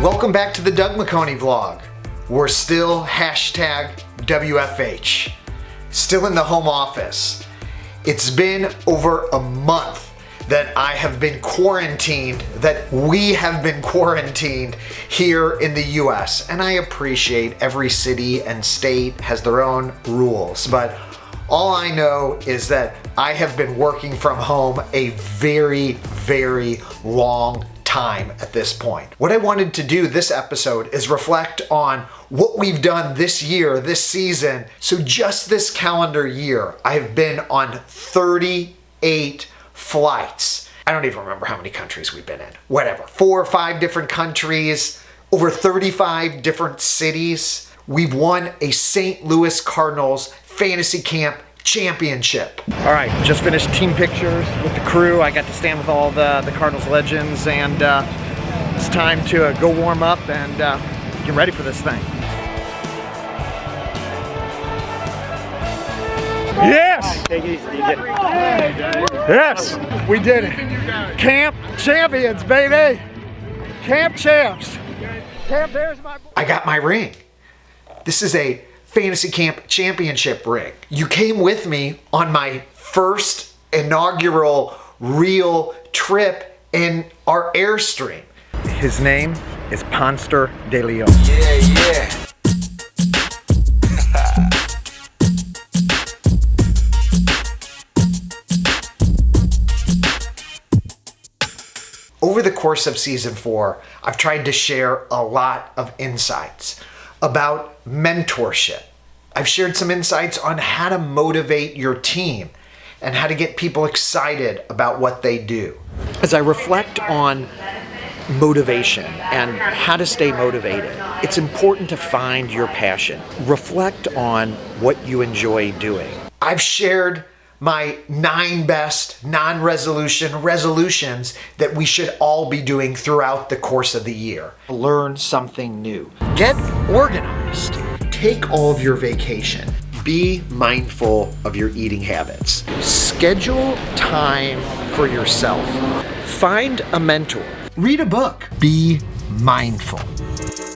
Welcome back to the Doug McHoney vlog. We're still #WFH. Still in the home office. It's been over a month that I have been quarantined, that we have been quarantined here in the US. And I appreciate every city and state has their own rules, but all I know is that I have been working from home a very, very long time at this point. What I wanted to do this episode is reflect on what we've done this year, this season. So just this calendar year, I've been on 38 flights. I don't even remember how many countries we've been in. Whatever, 4 or 5 different countries, over 35 different cities. We've won a St. Louis Cardinals fantasy camp championship. All right, just finished team pictures with the crew. I got to stand with all the Cardinals legends, and it's time to go warm up and get ready for this thing. Yes! Yes, we did it. Camp champions, baby. Camp champs. Camp, there's my... I got my ring. This is a Fantasy Camp Championship ring. You came with me on my first inaugural real trip in our Airstream. His name is Ponster de Leon. Yeah. Over the course of season 4, I've tried to share a lot of insights about mentorship. I've shared some insights on how to motivate your team and how to get people excited about what they do. As I reflect on motivation and how to stay motivated, it's important to find your passion. Reflect on what you enjoy doing. I've shared my 9 best resolutions that we should all be doing throughout the course of the year. Learn something new. Get organized. Take all of your vacation. Be mindful of your eating habits. Schedule time for yourself. Find a mentor. Read a book. Be mindful.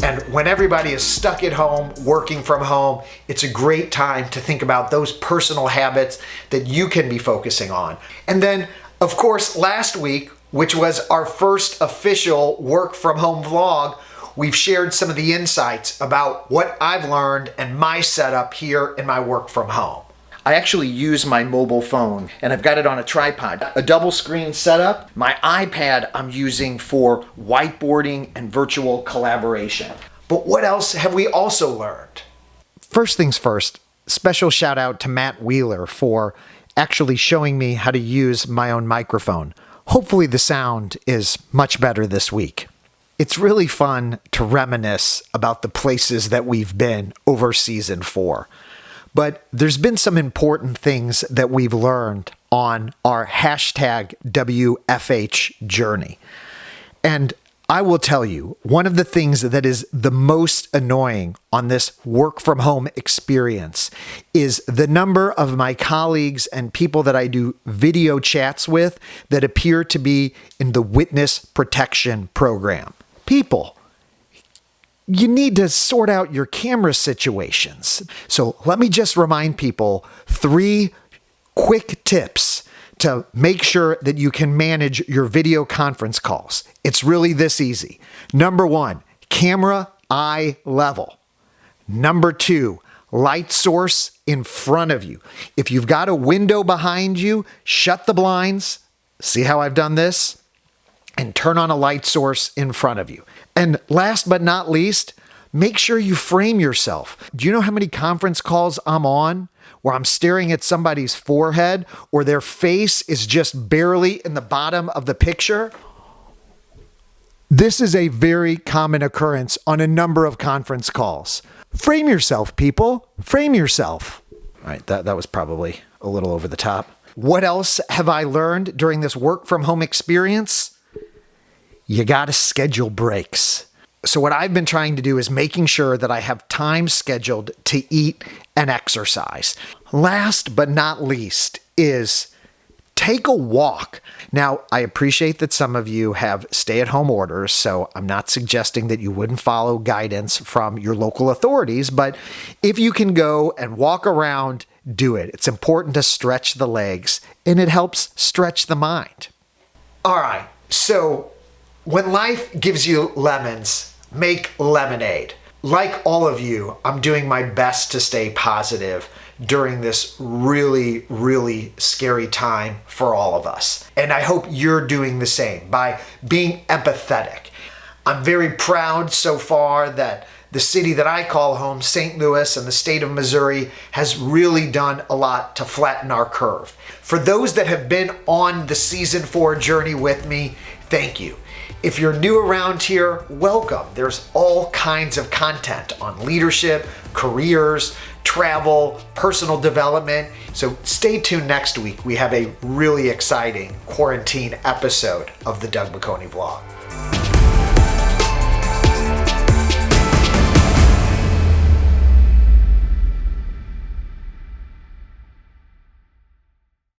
And when everybody is stuck at home, working from home, it's a great time to think about those personal habits that you can be focusing on. And then, of course, last week, which was our first official work from home vlog, we've shared some of the insights about what I've learned and my setup here in my work from home. I actually use my mobile phone, and I've got it on a tripod. A double screen setup. My iPad I'm using for whiteboarding and virtual collaboration. But what else have we also learned? First things first, special shout out to Matt Wheeler for actually showing me how to use my own microphone. Hopefully the sound is much better this week. It's really fun to reminisce about the places that we've been over season 4. But there's been some important things that we've learned on our #WFH journey. And I will tell you, one of the things that is the most annoying on this work from home experience is the number of my colleagues and people that I do video chats with that appear to be in the witness protection program. People, you need to sort out your camera situations. So let me just remind people 3 quick tips to make sure that you can manage your video conference calls. It's really this easy. Number 1, camera eye level. Number 2, light source in front of you. If you've got a window behind you, shut the blinds. See how I've done this? And turn on a light source in front of you. And last but not least, make sure you frame yourself. Do you know how many conference calls I'm on where I'm staring at somebody's forehead or their face is just barely in the bottom of the picture? This is a very common occurrence on a number of conference calls. Frame yourself, people. Frame yourself. All right, that was probably a little over the top. What else have I learned during this work from home experience? You got to schedule breaks. So what I've been trying to do is making sure that I have time scheduled to eat and exercise. Last but not least is Take a walk. Now, I appreciate that some of you have stay-at-home orders, so I'm not suggesting that you wouldn't follow guidance from your local authorities, but if you can go and walk around, do it. It's important to stretch the legs, and it helps stretch the mind. All right, so when life gives you lemons, make lemonade. Like all of you, I'm doing my best to stay positive during this really, really scary time for all of us. And I hope you're doing the same by being empathetic. I'm very proud so far that the city that I call home, St. Louis, and the state of Missouri has really done a lot to flatten our curve. For those that have been on the season 4 journey with me, thank you. If you're new around here, welcome. There's all kinds of content on leadership, careers, travel, personal development. So stay tuned next week. We have a really exciting quarantine episode of the Doug McHoney Vlog.